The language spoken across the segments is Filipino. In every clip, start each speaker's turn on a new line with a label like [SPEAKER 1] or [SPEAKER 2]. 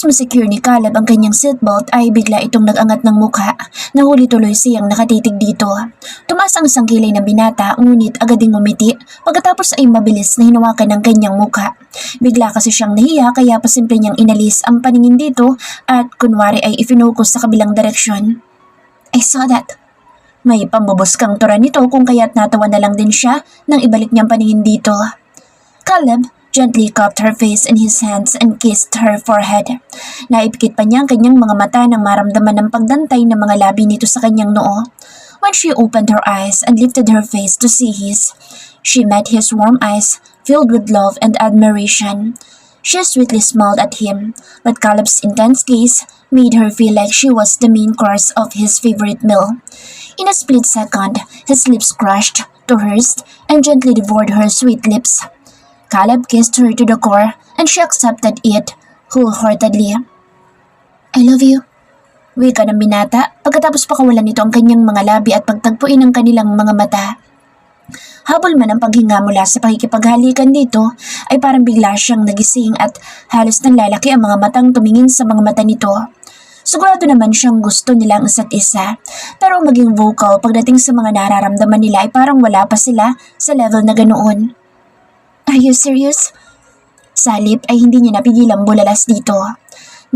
[SPEAKER 1] Matapos masecure ni Caleb ang kanyang seatbelt ay bigla itong nag-angat ng mukha. Nahuli tuloy siyang nakatitig dito. Tumaas ang isang kilay ng binata ngunit agad ding umiti pagkatapos ay mabilis na hinawakan ng kanyang mukha. Bigla kasi siyang nahiya kaya pasimple niyang inalis ang paningin dito at kunwari ay ifinokus sa kabilang direksyon. I saw that. May pambubos kang tura nito kung kaya't natawa na lang din siya nang ibalik niyang paningin dito. Caleb gently cupped her face in his hands and kissed her forehead. Naipikit pa niya ang kanyang mga mata nang maramdaman ng pagdantay ng mga labi nito sa kanyang noo. When she opened her eyes and lifted her face to see his, she met his warm eyes filled with love and admiration. She sweetly smiled at him, but Caleb's intense gaze made her feel like she was the main course of his favorite meal. In a split second, his lips crushed to hers and gently devoured her sweet lips. Caleb kissed her to the core and she accepted it wholeheartedly. I love you. Wika ng binata pagkatapos pakawalan nito ang kanyang mga labi at pagtagpuin ang kanilang mga mata. Habol man ang paghinga mula sa pakikipaghalikan dito ay parang bigla siyang nagising at halos nanlalaki ang mga matang tumingin sa mga mata nito. Sigurado naman siyang gusto nila ang isa't isa pero maging vocal pagdating sa mga nararamdaman nila ay parang wala pa sila sa level na ganoon. Are you serious? Sa halip ay hindi niya napigilang bulalas dito.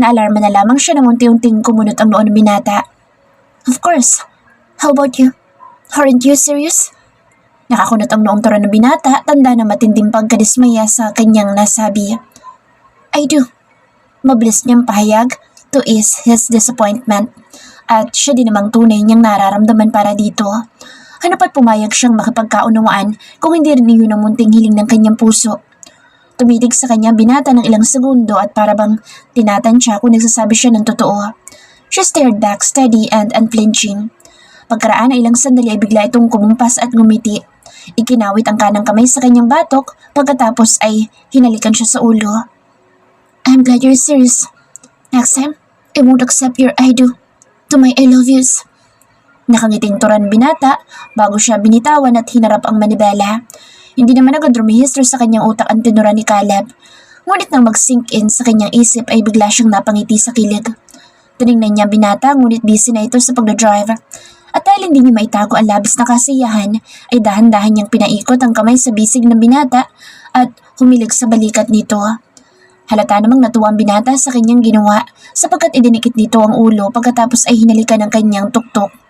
[SPEAKER 1] Naalarma na lamang siya nang unti-unting kumunot ang noo ng binata. Of course. How about you? Aren't you serious? Nakakunot ang noong tura ng binata, tanda na matinding pagkadismaya sa kanyang nasabi. I do. Mabilis niyang pahayag to ease his disappointment. At siya din namang tunay niyang nararamdaman para dito. Ano pa't pumayag siyang makipagkaunawaan kung hindi rin iyon ang munting hiling ng kanyang puso. Tumitig sa kanya binata ng ilang segundo at parabang tinatansya kung nagsasabi siya ng totoo. She stared back steady and unflinching. Pagkaraan ay ilang sandali ay bigla itong kumumpas at ngumiti. Ikinawit ang kanang kamay sa kanyang batok pagkatapos ay hinalikan siya sa ulo. I'm glad you're serious. Next time, I won't accept your I do to my I love yous. Nakangiting turan binata bago siya binitawan at hinarap ang manibela. Hindi naman agad rumihistro sa kanyang utak ang tinura ni Caleb. Ngunit nang mag-sink in sa kanyang isip ay bigla siyang napangiti sa kilig. Tinignan niya binata ngunit busy na ito sa pagdadrive. At dahil hindi niya maitago ang labis na kasiyahan ay dahan-dahan niyang pinaikot ang kamay sa bisig ng binata at humilig sa balikat nito. Halata namang natuwa ang binata sa kanyang ginawa sapagkat idinikit nito ang ulo pagkatapos ay hinalikan ng kanyang tuktok.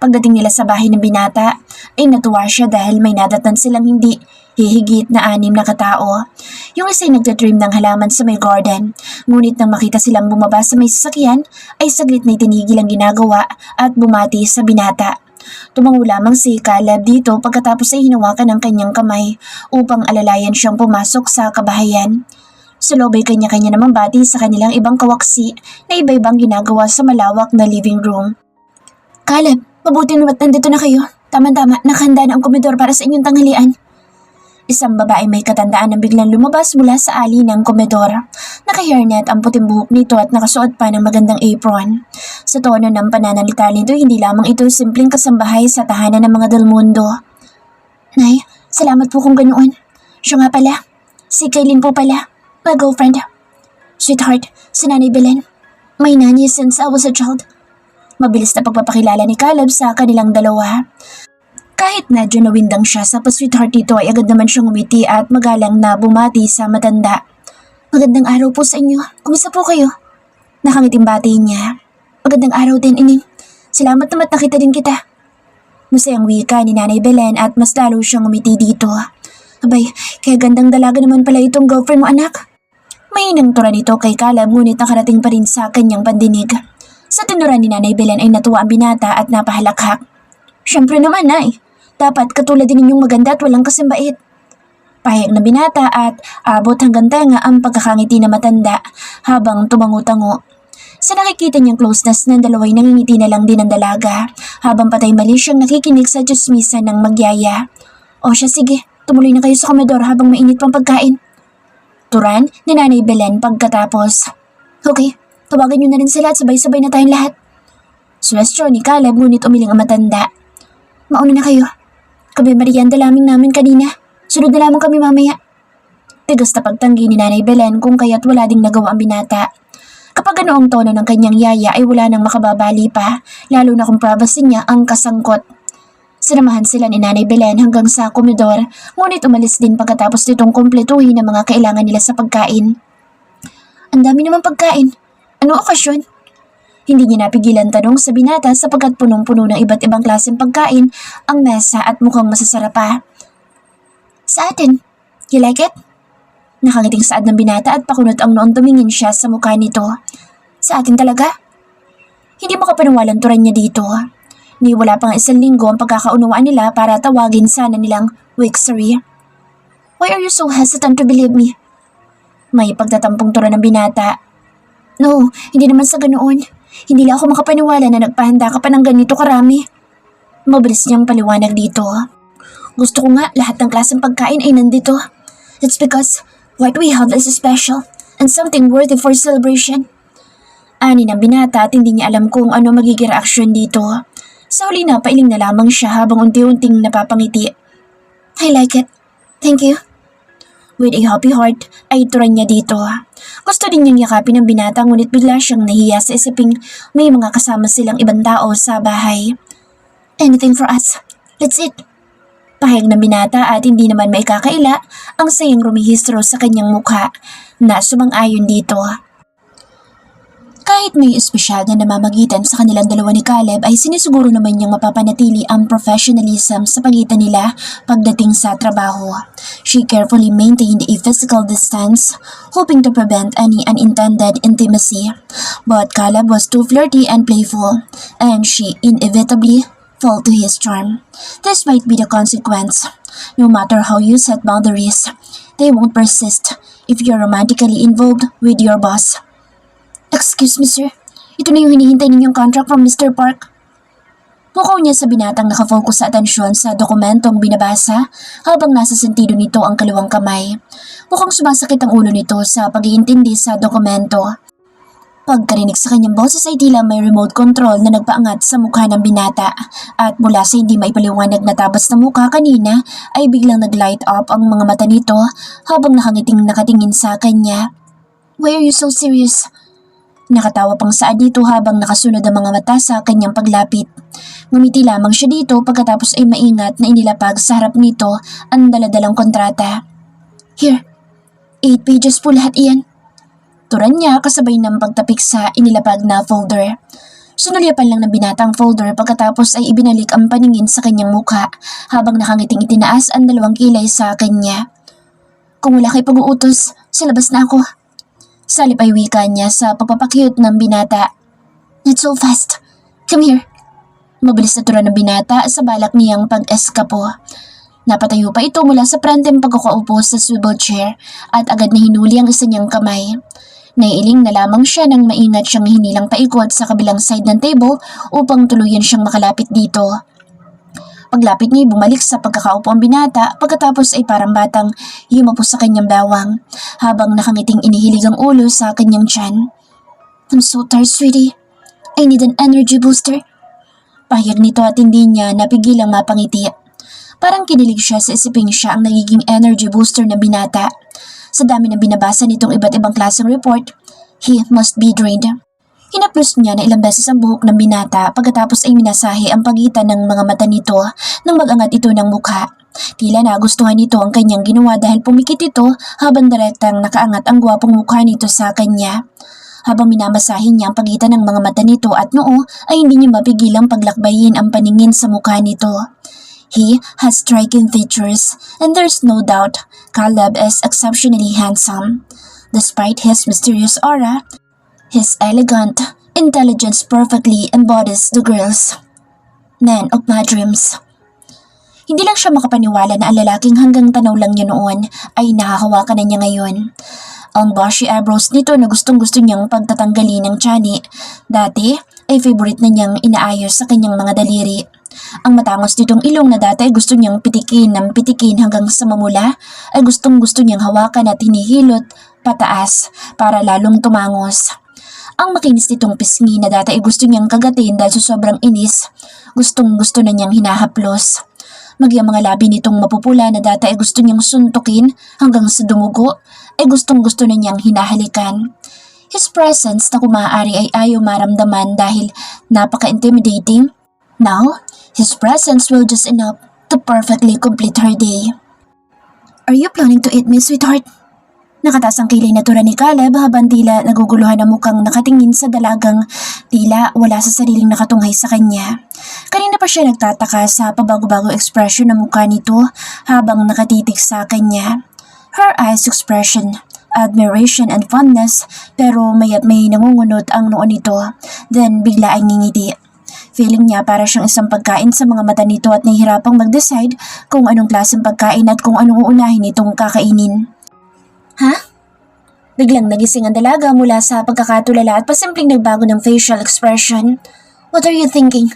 [SPEAKER 1] Pagdating nila sa bahay ng binata, ay natuwa siya dahil may nadatnan silang hindi hihigit na 6 na katao. Yung isa ay nagtatrim ng halaman sa may garden, ngunit nang makita silang bumaba sa may sasakyan, ay saglit na itinigil ang ginagawa at bumati sa binata. Tumango lamang si Caleb dito pagkatapos ay hinawakan ang kanyang kamay upang alalayan siyang pumasok sa kabahayan. Sa loob ay kanya-kanya namang bati sa kanilang ibang kawaksi na iba-ibang ginagawa sa malawak na living room. Caleb, mabuti naman nandito na kayo. Tama-tama, nakahanda na ang komedor para sa inyong tanghalian. Isang babae may katandaan ang biglang lumabas mula sa ali ng komedor. Naka-hairnet ang puting buhok nito at nakasuot pa ng magandang apron. Sa tono ng pananalita nito, hindi lamang ito simpleng kasambahay sa tahanan ng mga Del Mundo. Nay, salamat po kung ganoon. Siya nga pala, si Kaylin po pala, my girlfriend. Sweetheart, si Nanay Belen. My nanny since I was a child. Mabilis na pagpapakilala ni Caleb sa kanilang dalawa. Kahit medyo nawindang siya sa pa-sweetheart dito ay agad naman siyang umiti at magalang na bumati sa matanda. Magandang araw po sa inyo. Kumusta po kayo? Nakangiting bati niya. Magandang araw din, Ining. Salamat naman nakita din kita. Masayang wika ni Nanay Belen at mas lalo siyang umiti dito. Abay, kaya gandang dalaga naman pala itong girlfriend mo, anak. May inangtura nito kay Caleb ngunit nakarating pa rin sa kanyang pandinig. Sa tinuran ni Nanay Belen ay natuwa ang binata at napahalakhak. Siyempre naman, Nay. Dapat katulad din ninyong maganda at walang kasimbait. Pahayag na binata at abot hanggang tenga ang pagkakangiti na matanda habang tumango-tango. Sa nakikita niyang closeness ng dalaway nangingiti na lang din ang dalaga habang patay mali siyang nakikinig sa tsismisan ng magyaya. O siya sige, tumuloy na kayo sa komedor habang mainit pang pagkain. Turan ni Nanay Belen pagkatapos. Okay. Tawagan niyo na rin sila at sabay-sabay na tayong lahat. Suwestyo ni Caleb ngunit umiling ang matanda. Mauna na kayo. Kami merienda lamang namin kanina. Sunod na lamang kami mamaya. Tigas na pagtanggi ni Nanay Belen kung kaya't wala ding nagawa ang binata. Kapag ano ang tono ng kanyang yaya ay wala nang makababali pa, lalo na kung privacy niya ang kasangkot. Sinamahan sila ni Nanay Belen hanggang sa komedor, ngunit umalis din pagkatapos nitong kumpletuhin ang mga kailangan nila sa pagkain. Ang dami naman pagkain. Anong okasyon? Hindi niya napigilan tanong sa binata sapagkat punong-puno ng iba't ibang klaseng pagkain ang mesa at mukhang masasarap pa. Sa atin, you like it? Nakangiting saad ng binata at pakunot ang noon tumingin siya sa mukha nito. Sa atin talaga? Hindi makapaniwalang turan niya dito. Ni wala pang 1 linggo ang pagkakaunawaan nila para tawagin sana nilang Wixery. Why are you so hesitant to believe me? May pagtatampong turan ng binata. No, hindi naman sa ganoon. Hindi lang ako makapaniwala na nagpahanda ka pa ng ganito karami. Mabilis niyang paliwanag dito. Gusto ko nga lahat ng klaseng pagkain ay nandito. It's because what we have is special and something worthy for celebration. Ani ng binata at hindi niya alam kung ano magiging reaksyon dito. Sa huli na pailing na lamang siya habang unti-unting napapangiti. I like it. Thank you. With a happy heart ay turan niya dito. Gusto din niyang yakapin ng binata ngunit bigla siyang nahiya sa isiping may mga kasama silang ibang tao sa bahay. Anything for us. Let's eat. Pahayag ng binata at hindi naman maikakaila ang sayang rumihistro sa kanyang mukha na sumang-ayon dito. Kahit may espesyal na namamagitan sa kanilang dalawa ni Caleb ay sinisiguro naman niyang mapapanatili ang professionalism sa pagitan nila pagdating sa trabaho. She carefully maintained a physical distance, hoping to prevent any unintended intimacy. But Caleb was too flirty and playful, and she inevitably fell to his charm. This might be the consequence. No matter how you set boundaries, they won't persist if you're romantically involved with your boss. Excuse me, sir. Ito na yung hinihintay ninyong contract from Mr. Park. Mukaw niya sa binatang nakafocus sa atensyon sa dokumentong binabasa habang nasa sentido nito ang kaliwang kamay. Mukhang sumasakit ang ulo nito sa pag-iintindi sa dokumento. Pagkarinig sa kanyang boses ay tila may remote control na nagpaangat sa mukha ng binata at mula sa hindi maipaliwanag na tabas na mukha kanina ay biglang nag-light up ang mga mata nito habang nakangiting nakatingin sa kanya. Why are you so serious? Nakatawa pang saad dito habang nakasunod ang mga mata sa kanyang paglapit. Ngumiti lamang siya dito pagkatapos ay maingat na inilapag sa harap nito ang daladalang kontrata. Here, 8 pages po lahat iyan. Turan niya kasabay ng pagtapik sa inilapag na folder. Sunulyapan lang ng binatang folder pagkatapos ay ibinalik ang paningin sa kanyang mukha habang nakangiting itinaas ang 2 kilay sa kanya. Kung wala kay pag-uutos, sa labas na ako. Salip ay wika niya sa pagpapakyut ng binata. Not so fast. Come here. Mabilis na turan ng binata sa balak niyang pag-eskapo. Napatayo pa ito mula sa pranteng pagkakaupo sa swivel chair at agad na hinuli ang isa niyang kamay. Naiiling na lamang siya nang maingat siyang hinilang paikot sa kabilang side ng table upang tuluyan siyang makalapit dito. Paglapit niya bumalik sa pagkakaupo ang binata pagkatapos ay parang batang yumapo sa kanyang bawang habang nakangiting inihilig ang ulo sa kanyang tiyan. I'm so tired, sweetie. I need an energy booster. Pahayag nito at hindi niya napigilang mapangiti. Parang kinilig siya sa isiping siya ang nagiging energy booster ng binata. Sa dami ng binabasa nitong iba't ibang klaseng report, he must be drained. Hinaplos niya na ilang beses ang buhok ng binata pagkatapos ay minasahe ang pagitan ng mga mata nito nang mag-angat ito ng mukha. Tila nagustuhan nito ang kanyang ginawa dahil pumikit ito habang direktang nakaangat ang gwapong mukha nito sa kanya. Habang minamasahin niya ang pagitan ng mga mata nito at noo ay hindi niya mapigilang paglakbayin ang paningin sa mukha nito. He has striking features and there's no doubt Caleb is exceptionally handsome. Despite his mysterious aura, his elegant intelligence perfectly embodies the girls. Man of my dreams. Hindi lang siya makapaniwala na ang lalaking hanggang tanaw lang niya noon ay nakahawakan na niya ngayon. Ang bushy eyebrows nito na gustong-gusto niyang pagtatanggalin ng tiyan, dati ay favorite na niyang inaayos sa kanyang mga daliri. Ang matangos nitong ilong na dati ay gusto niyang pitikin ng pitikin hanggang sa mamula ay gustong-gusto niyang hawakan at hinihilot pataas para lalong tumangos. Ang makinis nitong pisngi na dati ay gusto niyang kagatin dahil sa sobrang inis, gustong-gusto na niyang hinahaplos. Maging mga labi nitong mapupula na dati ay gusto niyang suntukin hanggang sa dumugo ay gustong-gusto na niyang hinahalikan. His presence na kung maaari ay ayaw maramdaman dahil napaka-intimidating. Now, his presence will just enough to perfectly complete her day. Are you planning to eat me, sweetheart? Nakataas ang kilay na tura ni Caleb habang tila naguguluhan ang mukhang nakatingin sa dalagang tila wala sa sariling nakatunghay sa kanya. Kanina pa siya nagtataka sa pabago-bago ekspresyon ng mukha nito habang nakatitig sa kanya. Her eyes expression, admiration and fondness pero mayat may nangungunot ang noon nito, then bigla ay ngingiti. Feeling niya para siyang isang pagkain sa mga mata nito at nahihirapang mag-decide kung anong klaseng pagkain at kung anong uunahin itong kakainin. Ha? Biglang nagising ang dalaga mula sa pagkakatulala at pasimpleng nagbago ng facial expression. What are you thinking?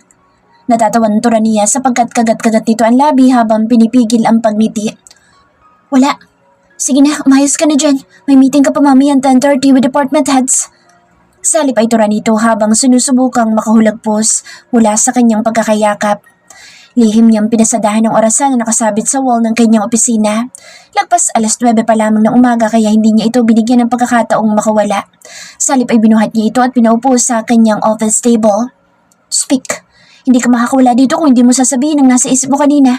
[SPEAKER 1] Natatawan tura niya sapagkat kagat-kagat nito ang labi habang pinipigil ang pagngiti. Wala. Sige na, umayos ka na dyan. May meeting ka pa mamaya 10:30 with department heads. Salip ay tura nito habang sinusubukang makahulagpos mula sa kanyang pagkakayakap. Lihim niyang pinasadahan ng orasan na nakasabit sa wall ng kanyang opisina. Lagpas 9:00 pa lamang ng umaga kaya hindi niya ito binigyan ng pagkakataong makawala. Salip ay binuhat niya ito at pinaupo sa kanyang office table. Speak. Hindi ka makakawala dito kung hindi mo sasabihin ang nasa isip mo kanina.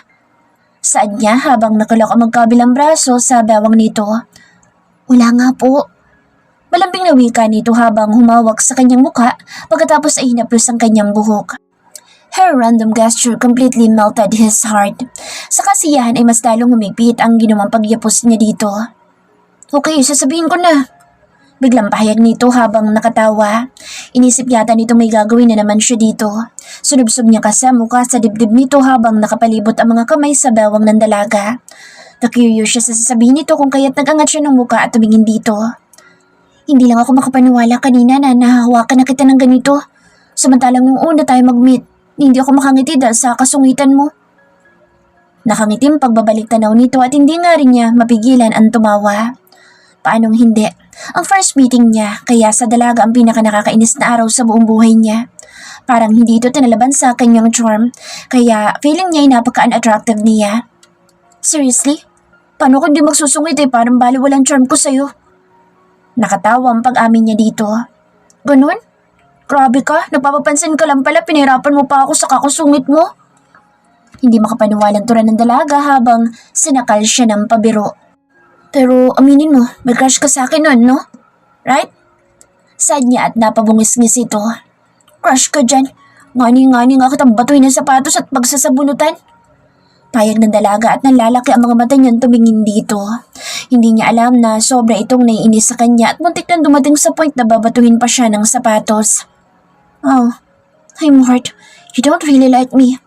[SPEAKER 1] Saad niya habang nakalak ang magkabilang braso sa bewang nito. Wala nga po. Malambing na wika nito habang humawak sa kanyang mukha pagkatapos ay hinaplos ang kanyang buhok. Her random gesture completely melted his heart. Sa kasiyahan ay mas lalong humigpit ang ginawang pagyapos niya dito. Okay, sasabihin ko na. Biglang pahayag nito habang nakatawa. Inisip yata nito may gagawin na naman siya dito. Sunubsob niya kasi mukha sa dibdib nito habang nakapalibot ang mga kamay sa bewang ng dalaga. Na-curious siya sa sasabihin nito kung kaya't nag-angat siya ng mukha at tumingin dito. Hindi lang ako makapaniwala kanina na nahahawakan na kita ng ganito. Samantalang nung una tayo mag-meet, hindi ako makangiti dahil sa kasungitan mo. Nakangitim pagbabalik tanaw nito at hindi nga rin niya mapigilan ang tumawa. Paanong hindi? Ang first meeting niya kaya sa dalaga ang pinakanakakainis na araw sa buong buhay niya. Parang hindi ito tinalaban sa kanyang charm kaya feeling niya ay napaka-unattractive niya. Seriously? Paano kung di magsusungit parang baliwalang charm ko sa'yo? Nakatawa ang pag-amin niya dito. Ganun? Grabe ka, napapapansin ka lang pala, pinahirapan mo pa ako sa kakusungit mo. Hindi makapaniwalang tura ng dalaga habang sinakal siya ng pabiro. Pero aminin mo, may crush ka sa akin nun, no? Right? Sad niya at napabungis-ngis ito. Crush ka dyan. Ngani-ngani nga kitang batuin ng sapatos at pagsasabunutan. Payag ng dalaga at nalalaki ang mga mata niyang tumingin dito. Hindi niya alam na sobra itong naiinis sa kanya at muntik nang dumating sa point na babatuhin pa siya ng sapatos. Oh, I'm hurt. You don't really like me.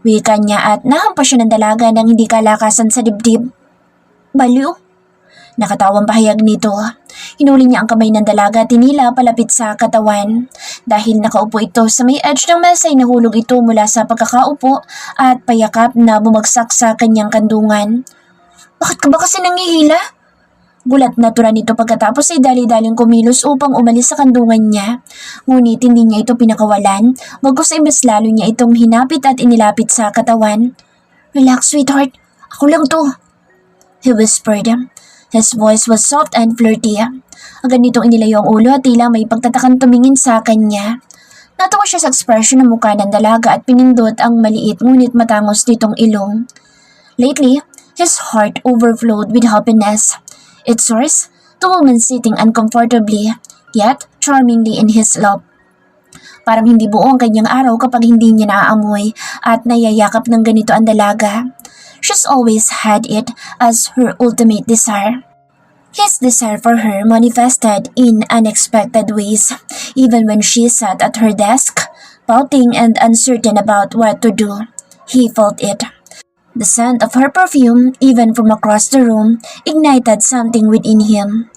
[SPEAKER 1] Wika niya at nahampas siya ng dalaga nang hindi kalakasan sa dibdib. Baliw. Nakatawang pahayag nito. Hinuli niya ang kamay ng dalaga at tinila palapit sa katawan. Dahil nakaupo ito sa may edge ng mesa ay nahulog ito mula sa pagkakaupo at payakap na bumagsak sa kanyang kandungan. Bakit ka ba kasi nangihila? Gulat na tura nito pagkatapos ay dali-daling kumilos upang umalis sa kandungan niya. Ngunit hindi niya ito pinakawalan, bagkus ay mas lalo niya itong hinapit at inilapit sa katawan. Relax, sweetheart. Ako lang to. He whispered. His voice was soft and flirty. Agad nitong inilayo ang ulo at tila may pagtatakang tumingin sa kanya. Natawa siya sa ekspresyon ng mukha ng dalaga at pinindot ang maliit ngunit matangos nitong ilong. Lately, his heart overflowed with happiness. Its source, two women sitting uncomfortably, yet charmingly in his lap. Parang hindi buo ang kanyang araw kapag hindi niya naaamoy at nayayakap ng ganito ang dalaga. She's always had it as her ultimate desire. His desire for her manifested in unexpected ways, even when she sat at her desk, pouting and uncertain about what to do. He felt it. The scent of her perfume, even from across the room, ignited something within him.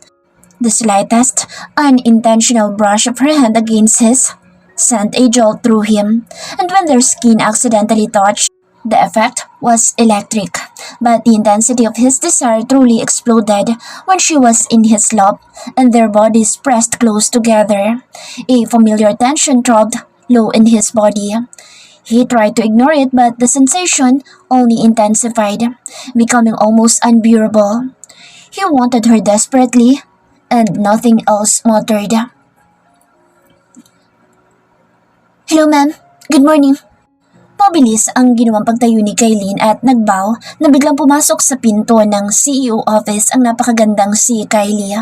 [SPEAKER 1] The slightest, unintentional brush of her hand against his sent a jolt through him, and when their skin accidentally touched, the effect was electric. But the intensity of his desire truly exploded when she was in his lap, and their bodies pressed close together. A familiar tension throbbed low in his body. He tried to ignore it but the sensation only intensified, becoming almost unbearable. He wanted her desperately and nothing else mattered. Hello ma'am, good morning. Mabilis ang ginawang pagtayo ni Kailin at nagbow na biglang pumasok sa pinto ng CEO office ang napakagandang si Kylie.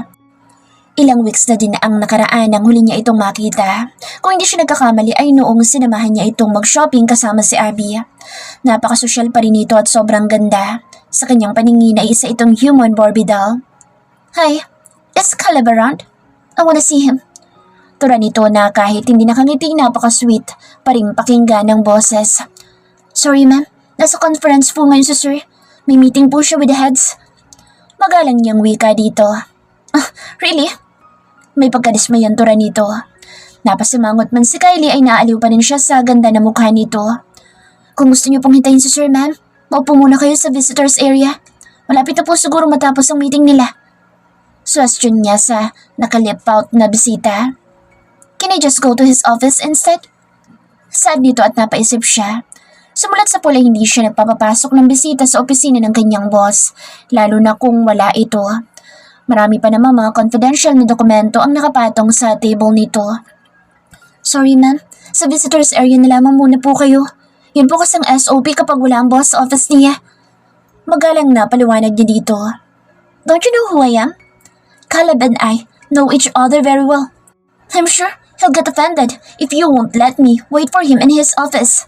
[SPEAKER 1] Ilang weeks na din ang nakaraan nang huli niya itong makita. Kung hindi siya nagkakamali ay noong sinamahan niya itong mag-shopping kasama si Abby. Napakasosyal pa rin ito at sobrang ganda. Sa kanyang paningin ay isa itong human Barbie doll. Hi, is Caleb around? I wanna see him. Tura nito na kahit hindi nakangiti napaka-sweet pa rin pakinggan ng boses. Sorry ma'am, nasa conference po ngayon sa sir. May meeting po siya with the heads. Magalang niyang wika dito. Really? May pagkadismayan tura nito. Napasimangot man si Kylie ay naaliw pa rin siya sa ganda na mukha nito. Kung gusto niyo pong hintayin si sir ma'am, maupo muna kayo sa visitors area. Malapit na po siguro matapos ang meeting nila. Suwestyon niya sa nakalip out na bisita. Can I just go to his office instead? Sad nito at napaisip siya. Sumulat sa pula hindi siya nagpapapasok ng bisita sa opisina ng kanyang boss, lalo na kung wala ito. Marami pa namang mga confidential na dokumento ang nakapatong sa table nito. Sorry ma'am, sa visitors area na lamang muna po kayo. Yun po kasang SOP kapag wala ang boss sa office niya. Magalang na paliwanag niya dito. Don't you know who I am? Caleb and I know each other very well. I'm sure he'll get offended if you won't let me wait for him in his office.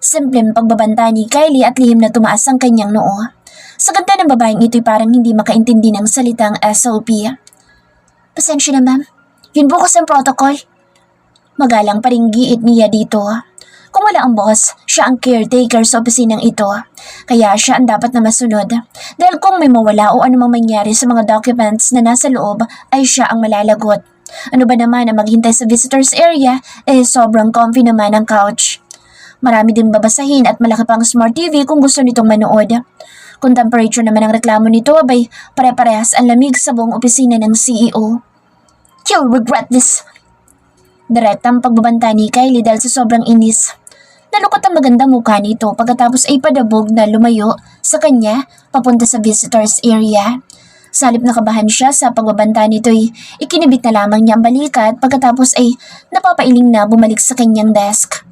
[SPEAKER 1] Simpleng pagbabanta ni Kylie at lihim na tumaas ang kanyang noo. Sa ganda ng babaeng ito'y parang hindi makaintindi ng salitang SOP. Pasensya na ma'am, yun po kasi ang protocol. Magalang pa ring giit niya dito. Kung wala ang boss, siya ang caretaker sa opisinang ito. Kaya siya ang dapat na masunod. Dahil kung may mawala o anumang mangyari sa mga documents na nasa loob, ay siya ang malalagot. Ano ba naman na maghintay sa visitors area, sobrang comfy naman ang couch. Marami ding babasahin at malaki pang smart TV kung gusto nitong manood. Kung temperature naman ang reklamo nito, abay pare-parehas ang lamig sa buong opisina ng CEO. You'll regret this. Direktang pagbabanta ni Kylie dahil sa sobrang inis. Nalukot ang magandang mukha nito pagkatapos ay padabog na lumayo sa kanya papunta sa visitors area. Sa halip na kabahan siya sa pagbabanta nito'y ikinibit na lamang niya ang balikat pagkatapos ay napapailing na bumalik sa kanyang desk.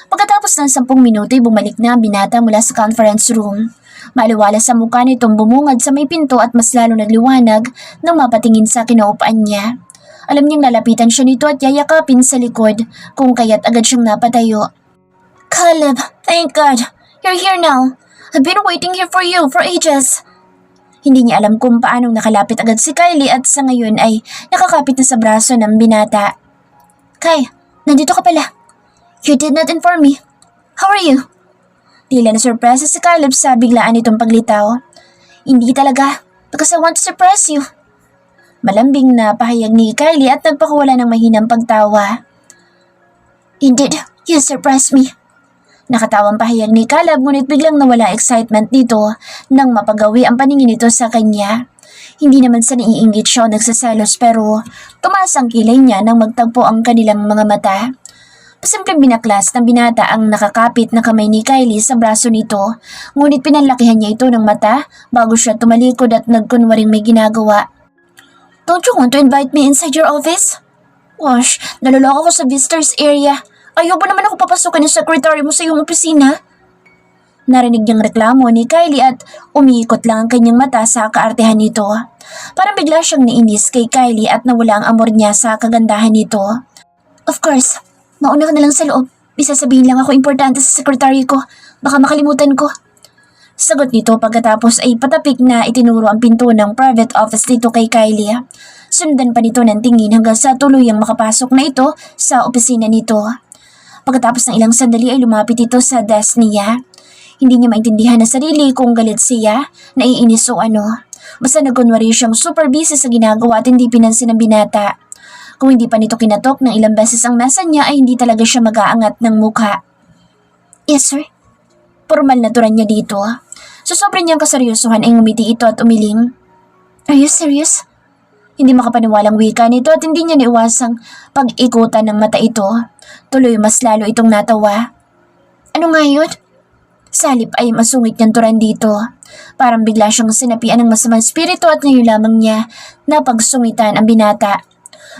[SPEAKER 1] Pagkatapos ng 10 minuto ay bumalik na ang binata mula sa conference room. Maliwala sa mukha nitong bumungad sa may pinto at mas lalo nagliwanag nang mapatingin sa kinaupaan niya. Alam niyang lalapitan siya nito at yayakapin sa likod kung kaya't agad siyang napatayo. Caleb, thank God, you're here now. I've been waiting here for you for ages. Hindi niya alam kung paanong nakalapit agad si Kylie at sa ngayon ay nakakapit na sa braso ng binata. Kai, nandito ka pala. You did not inform me. How are you? Tila na surpresa si Caleb sa biglaan nitong paglitaw. Hindi talaga, because I want to surprise you. Malambing na pahayag ni Kylie at nagpakawala ng mahinang pagtawa. Indeed, you surprised me. Nakatawang pahayag ni Caleb ngunit biglang nawala excitement dito nang mapagawi ang paningin nito sa kanya. Hindi naman sa naiinggit siya o nagsaselos pero tumaas ang kilay niya nang magtagpo ang kanilang mga mata. Pasimpleng binaklas ng binata ang nakakapit na kamay ni Kylie sa braso nito ngunit pinanlakihan niya ito ng mata bago siya tumalikod at nagkunwaring may ginagawa. Don't you want to invite me inside your office? Wash, naluloko ko sa visitors area. Ayaw ba naman ako papasukin ng secretary mo sa iyong opisina? Narinig niyang reklamo ni Kylie at umiikot lang ang kanyang mata sa kaartehan nito. Parang bigla siyang nainis kay Kylie at nawala ang amor niya sa kagandahan nito. Of course, mauna ka na lang sa loob. Bisa sabihin lang ako importante sa secretary ko. Baka makalimutan ko. Sagot nito pagkatapos ay patapik na itinuro ang pinto ng private office nito kay Kylie. Sundan pa nito ng tingin hanggang sa tuluyang makapasok na ito sa opisina nito. Pagkatapos ng ilang sandali ay lumapit ito sa desk niya. Hindi niya maintindihan na sarili kung galit siya, naiinis o ano. Basta nagkunwari siyang super busy sa ginagawa at hindi pinansin ng binata. Kung hindi pa nito kinatok ng ilang beses ang mesa niya ay hindi talaga siya mag-aangat ng mukha. Yes sir. Formal na turan niya dito. Sa sobrang niyang kaseryosohan ay ngumiti ito at umiling. Are you serious? Hindi makapaniwalang wika nito at hindi niya naiwasang pag-ikutan ng mata ito. Tuloy mas lalo itong natawa. Ano nga yun? Sa halip ay masungit niyang turan dito. Parang bigla siyang sinapian ng masamang spirito at ngayon lamang niya napagsungitan ang binata.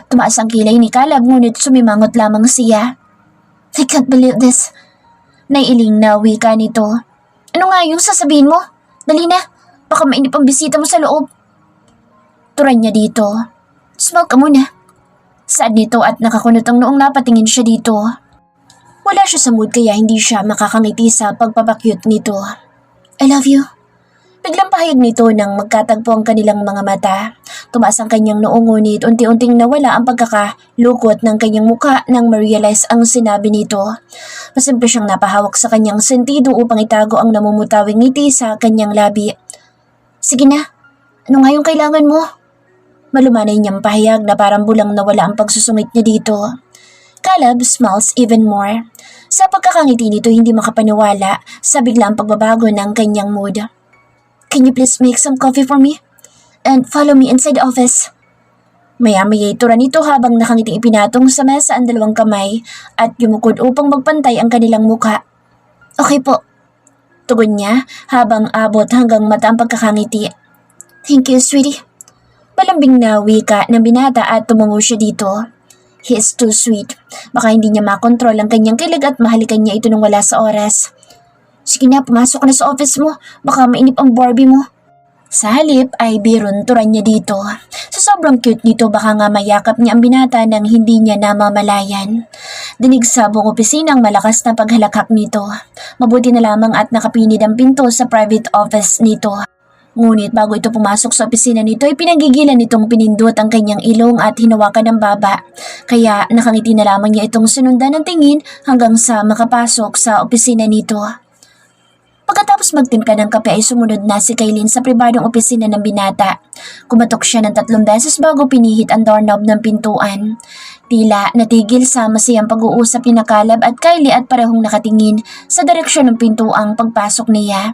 [SPEAKER 1] Tumaas ang kilay ni Caleb ngunit sumimangot lamang siya. I can't believe this. Naiiling na wika nito. Ano nga yung sasabihin mo? Dali na, baka mainip ang bisita mo sa loob. Turan niya dito. Smoke ka muna. Saad nito at nakakunot ang noong napatingin siya dito. Wala siya sa mood kaya hindi siya makakangiti sa pagpapakyut nito. I love you. Biglang pahayag nito nang magkatagpo ang kanilang mga mata. Tumaas ang kanyang noong ngunit unti-unting nawala ang pagkakalukot ng kanyang muka nang ma-realize ang sinabi nito. Pasimple siyang napahawak sa kanyang sentido upang itago ang namumutawing ngiti sa kanyang labi. Sige na, ano nga yung kailangan mo? Malumanay niyang pahayag na parang bulang nawala ang pagsusungit niya dito. Caleb smiles even more. Sa pagkakangiti nito hindi makapaniwala sa biglang pagbabago ng kanyang mood. Can you please make some coffee for me? And follow me inside the office. Maya-maya ituran nito habang nakangiting ipinatong sa mesa ang dalawang kamay at yumukod upang magpantay ang kanilang mukha. Okay po. Tugon niya habang abot hanggang mata ang pagkakangiti. Thank you, sweetie. Malambing na wika ng binata at tumungo siya dito. He is too sweet. Baka hindi niya makontrol ang kanyang kilig at mahalikan niya ito nang wala sa oras. Sige na, pumasok ka na sa office mo. Baka mainip ang Barbie mo. Sa halip ay birunturan niya dito. Sa sobrang cute nito baka nga mayakap niya ang binata nang hindi niya namamalayan. Dinig sa buong opisina ang malakas na paghalakhak nito. Mabuti na lamang at nakapinid ang pinto sa private office nito. Ngunit bago ito pumasok sa opisina nito ay pinagigilan nitong pinindot ang kanyang ilong at hinawakan ng baba. Kaya nakangiti na lamang niya itong sinundan ng tingin hanggang sa makapasok sa opisina nito. Pagkatapos magtimpla ng kape ay sumunod na si Kaylin sa pribadong opisina ng binata. Kumatok siya ng 3 beses bago pinihit ang doorknob ng pintuan. Tila natigil sa masayang pag-uusap ni Caleb at Kylie at parehong nakatingin sa direksyon ng pintuang pagpasok niya.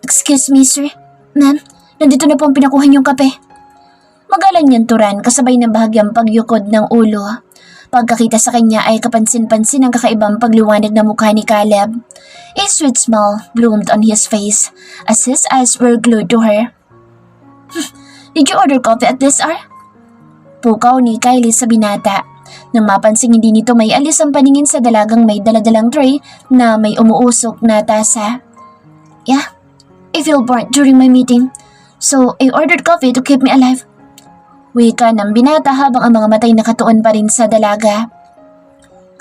[SPEAKER 1] Excuse me, sir. Ma'am, nandito na po ang pinakuha niyong kape. Magalang niyang turan kasabay ng bahagyang pagyukod ng ulo. Pagkakita sa kanya ay kapansin-pansin ang kakaibang pagliwanag na mukha ni Caleb. A sweet smile bloomed on his face as his eyes were glued to her. Did you order coffee at this hour? Pukaw ni Kylie sa binata. Nang mapansing hindi nito may alis ang paningin sa dalagang may daladalang tray na may umuusok na tasa. Yeah. I feel burnt during my meeting, so I ordered coffee to keep me alive. Wika ng binata habang ang mga matay nakatuon pa rin sa dalaga.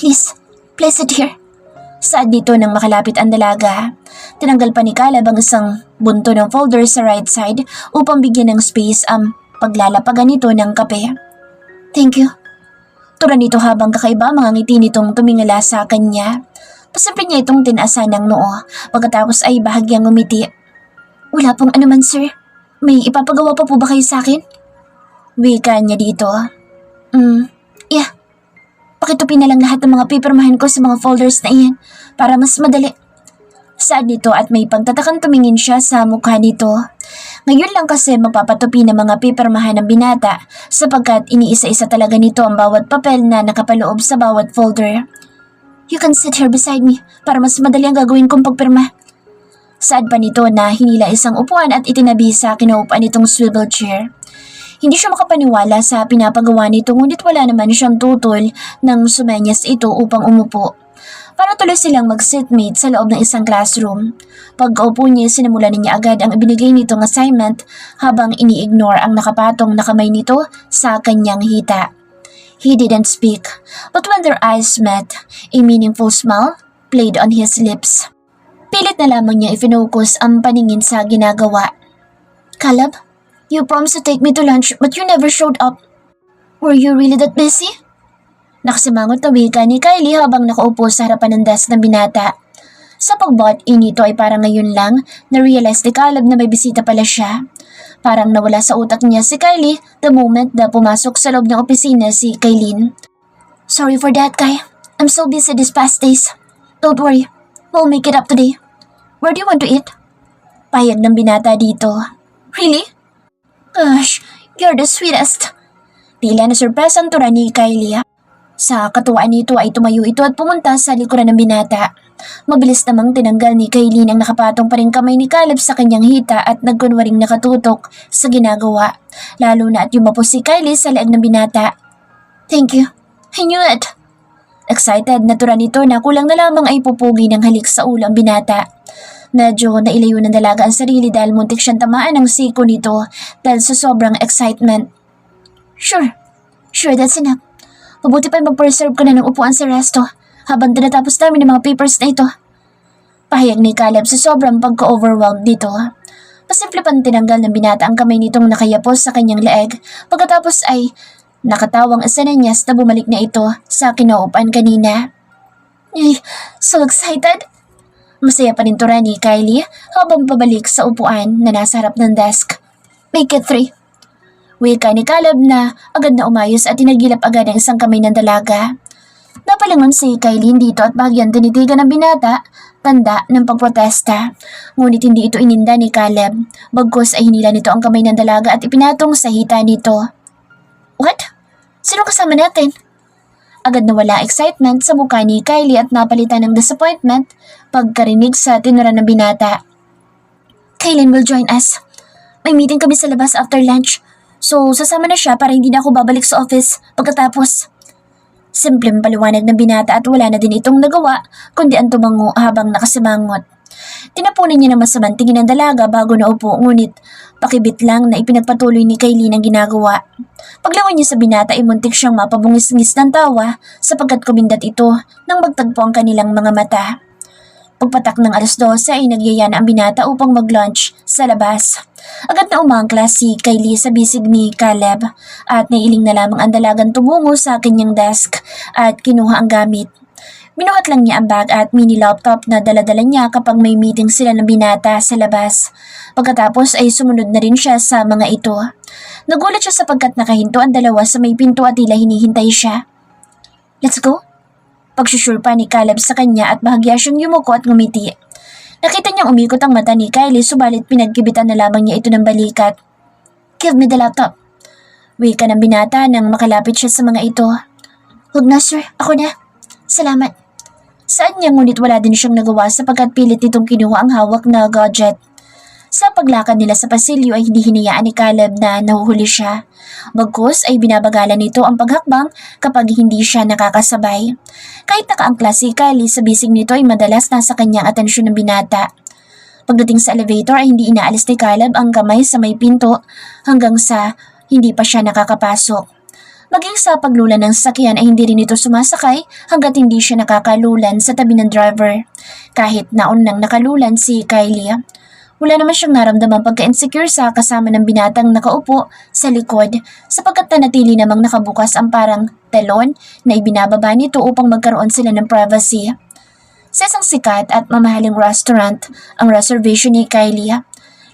[SPEAKER 1] Please, place it here. Saad dito nang makalapit ang dalaga. Tinanggal pa ni Caleb ang isang bunto ng folder sa right side upang bigyan ng space ang paglalapagan nito ng kape. Thank you. Turan nito habang kakaiba mga ngiti nitong tumingala sa kanya. Pasimple niya itong tinasan ng noo pagkatapos ay bahagyang ngumiti. Wala pong anuman, sir. May ipapagawa pa po ba kayo sa akin? Wika niya dito. Yeah. Pakitupin na lang lahat ng mga papermahan ko sa mga folders na iyan para mas madali. Saad nito at may pagtatakang tumingin siya sa mukha nito. Ngayon lang kasi magpapatupi ng mga papermahan ng binata sapagkat iniisa-isa talaga nito ang bawat papel na nakapaloob sa bawat folder. You can sit here beside me para mas madali ang gagawin kong pagpirma. Saad pa nito na hinila isang upuan at itinabi sa kinaupan nitong swivel chair. Hindi siya makapaniwala sa pinapagawa nito ngunit wala naman siyang tutol nang sumenyas ito upang umupo. Para tuloy silang mag-sitmate sa loob ng isang classroom. Pagkaupo niya, sinimulan niya agad ang ibinigay nitong assignment habang ini-ignore ang nakapatong na kamay nito sa kanyang hita. He didn't speak, but when their eyes met, a meaningful smile played on his lips. Pilit na lamang niya ifinokus ang paningin sa ginagawa. Caleb, you promised to take me to lunch but you never showed up. Were you really that busy? Nakasimangot na wika ni Kylie habang nakaupo sa harapan ng desk ng binata. Sa pagbuhat nito ay parang ngayon lang na-realize ni Caleb na may bisita pala siya. Parang nawala sa utak niya si Kylie the moment na pumasok sa loob ng opisina si Kaylin. Sorry for that, Kai. I'm so busy these past days. Don't worry. We'll make it up today. Where do you want to eat? Payag ng binata dito. Really? Gosh, you're the sweetest. Tila na surprise ang tura ni Kylie. Sa katuwaan nito ay tumayo ito at pumunta sa likuran ng binata. Mabilis namang tinanggal ni Kaylin ang nakapatong pa ring kamay ni Caleb sa kanyang hita at nagkunwaring nakatutok sa ginagawa. Lalo na at yumapos si Kylie sa leeg ng binata. Thank you. I knew it. Excited na tura nito na kulang na lamang ay pupugi ng halik sa ulo ang binata. Medyo nailayo ng dalaga ang sarili dahil muntik siyang tamaan ng siko nito dahil sa sobrang excitement. Sure, that's enough. Mabuti pa mag-preserve ka na ng upuan sa resto habang tinatapos namin ng mga papers na ito. Pahayag ni Caleb sa sobrang pagka-overwhelmed dito. Pasimple pang tinanggal ng binata ang kamay nitong nakayapos sa kanyang leeg pagkatapos ay nakatawang asananyas na bumalik na ito sa kinaupan kanina. Ay, so excited! Masaya pa rin tura ni Kylie habang pabalik sa upuan na nasa harap ng desk. Make it 3. Wika ni Caleb na agad na umayos at tinagilap agad ang isang kamay ng dalaga. Napalingon si Kylie dito at bahagyang tinitigan ng binata, tanda ng pagprotesta. Ngunit hindi ito ininda ni Caleb. Bagkus ay hinila nito ang kamay ng dalaga at ipinatong sa hita nito. What? Sino kasama natin? Agad nawala excitement sa mukha ni Kylie at napalitan ng disappointment pagkarinig sa tinura ng binata. Kaylin will join us. May meeting kami sa labas after lunch. So, sasama na siya para hindi na ako babalik sa office pagkatapos. Simpleng paliwanag ng binata at wala na din itong nagawa kundi ang tumango habang nakasimangot. Tinapunan niya ng masamang tingin ng dalaga bago naupo ngunit pakibit lang na ipinagpatuloy ni Kylie ang ginagawa. Paglawan niya sa binata ay muntik siyang mapabungis-ngis ng tawa sapagkat kumindat ito nang magtagpo ang kanilang mga mata. Pagpatak ng 12:00 ay nagyaya na ang binata upang mag-lunch sa labas. Agad na umangklas si Kylie sa bisig ni Caleb at nailing na lamang ang dalagang tumungo sa kanyang desk at kinuha ang gamit. Binuhat lang niya ang bag at mini laptop na daladala niya kapag may meeting sila ng binata sa labas. Pagkatapos ay sumunod na rin siya sa mga ito. Nagulat siya sapagkat nakahinto ang dalawa sa may pinto at tila hinihintay siya. Let's go? Pagsusyur pa ni Caleb sa kanya at bahagya siyang yumuko at ngumiti. Nakita niyang umikot ang mata ni Kylie subalit pinagkibitan na lamang niya ito ng balikat. Give me the laptop. Wika ng binata nang makalapit siya sa mga ito. Huwag na sir, ako na. Salamat. Saan niya ngunit wala din siyang nagawa sapagkat pilit nitong kinuha ang hawak na gadget. Sa paglakad nila sa pasilyo ay hindi hinayaan ni Caleb na nahuhuli siya. Bagkus ay binabagalan nito ang paghakbang kapag hindi siya nakakasabay. Kahit nakaangklas si Kylie sa bisig nito ay madalas nasa kanyang atensyon ng binata. Pagdating sa elevator ay hindi inaalis ni Caleb ang kamay sa may pinto hanggang sa hindi pa siya nakakapasok. Maging sa paglulan ng sasakyan ay hindi rin ito sumasakay hanggat hindi siya nakakalulan sa tabi ng driver. Kahit naon nang nakalulan si Kylie. Wala naman siyang naramdamang pagka-insecure sa kasama ng binatang nakaupo sa likod sapagkat nanatili namang nakabukas ang parang telon na ibinababa nito upang magkaroon sila ng privacy. Sa isang sikat at mamahaling restaurant, ang reservation ni Kylie.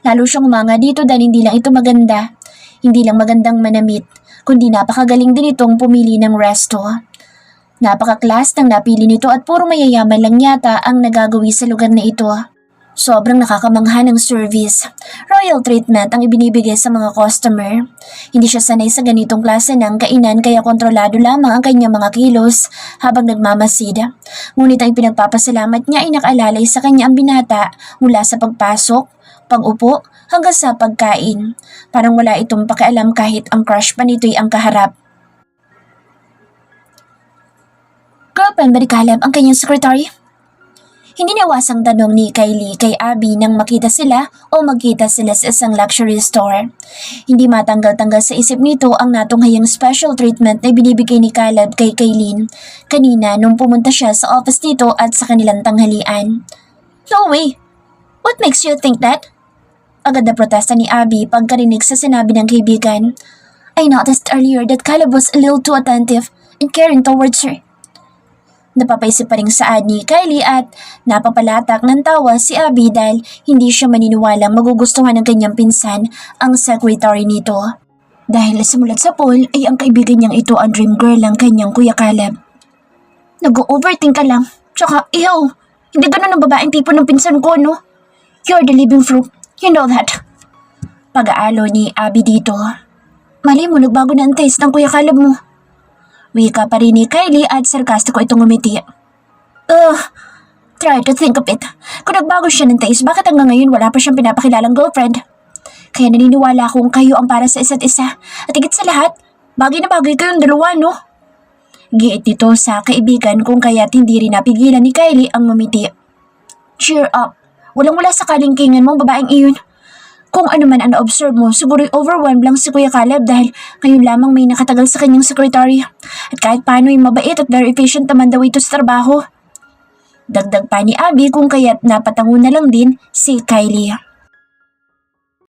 [SPEAKER 1] Lalo siyang umanga dito dahil hindi lang ito maganda. Hindi lang magandang manamit, kundi napakagaling din itong pumili ng resto. Napaka-class ng napili nito at puro mayayaman lang yata ang nagagawi sa lugar na ito. Sobrang nakakamangha ng service. Royal treatment ang ibinibigay sa mga customer. Hindi siya sanay sa ganitong klase ng kainan kaya kontrolado lamang ang kanyang mga kilos habang nagmamasid. Ngunit ang pinagpapasalamat niya ay nakaalalay sa kanya ang binata mula sa pagpasok, pag-upo hanggang sa pagkain. Parang wala itong pakialam kahit ang crush pa nito'y ang kaharap. Girlfriend ba ni Caleb ang kanyang secretary? Hindi nawasang tanong ni Kylie kay Abby nang makita sila o magkita sila sa isang luxury store. Hindi matanggal-tanggal sa isip nito ang natunghayang special treatment na binibigay ni Caleb kay Kaylin kanina nung pumunta siya sa office nito at sa kanilang tanghalian. No way! What makes you think that? Agad na protesta ni Abby pagkarinig sa sinabi ng kaibigan. I noticed earlier that Caleb was a little too attentive and caring towards her. Napapaisip pa rin saad ni Kylie at napapalatak ng tawa si Abby dahil hindi siya maniniwalang magugustuhan ng kanyang pinsan ang secretary nito. Dahil simulat sa poll ay ang kaibigan niyang ito ang dream girl ng kanyang Kuya Caleb. Nag-overthink ka lang. Tsaka, ew, hindi ganun ang babaeng tipo ng pinsan ko, no? You're the living proof. You know that. Pag-aalo ni Abby dito. Malay mo, nagbago na ang taste ng Kuya Caleb mo. Wika pa rin ni Kylie at sarkastiko itong ngumiti. Try to think of it. Kung nagbago siya ng taste, bakit hanggang ngayon wala pa siyang pinapakilalang girlfriend? Kaya naniniwala akong kayo ang para sa isa't isa. At higit sa lahat, bagay na bagay kayong dalawa, no? Giit nito sa kaibigan kung kaya't hindi rin napigilan ni Kylie ang ngumiti. Cheer up. Walang-wala sa kalingkingan mong babaeng iyon. Kung ano man ang na-observe mo, siguro'y overwhelmed lang si Kuya Caleb dahil ngayon lamang may nakatagal sa kanyang secretary. At kahit paano'y mabait at very efficient naman daw ito sa trabaho. Dagdag pa ni Abby kung kaya't napatango na lang din si Kylie.